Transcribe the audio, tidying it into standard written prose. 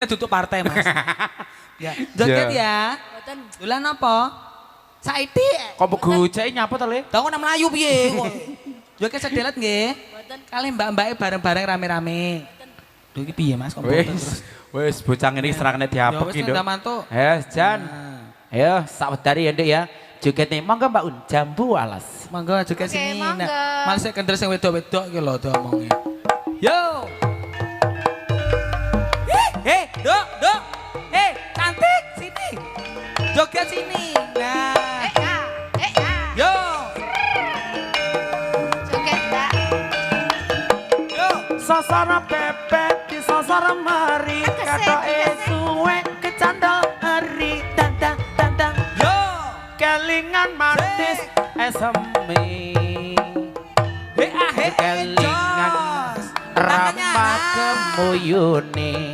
Tutup partai Mas. Ya, joget ya. Mboten. Dolan apa? Saiki. Kok begujai nyapa to, Le? Tahu nang Melayu piye kok. Joget sedelet nggih. Mboten. Kali mbak-mbake bareng-bareng rame-rame. Duh iki piye Mas kok mboten terus. Wis bocah ngene serangane Ya diapek wis iki, Nduk. tak mantuk. Jan. Nah, Ayo, sawedari ya, Nduk ya. Joget nih, monggo Mbak Un, jambu alas. monggo joget Oke, sini. monggo. Malah sik kendel sing wedok-wedok iki lho diomongi. Yo. Dok, Dok. Cantik sini. Joget sini. Nah. Ya. Yo. Joget, Mbak. Yo. Sasara pepet di sasara mari katoke suwe kecandol eri tandang tandang Yo. kelingan manis esemi He kelingan jos. rama kemuyune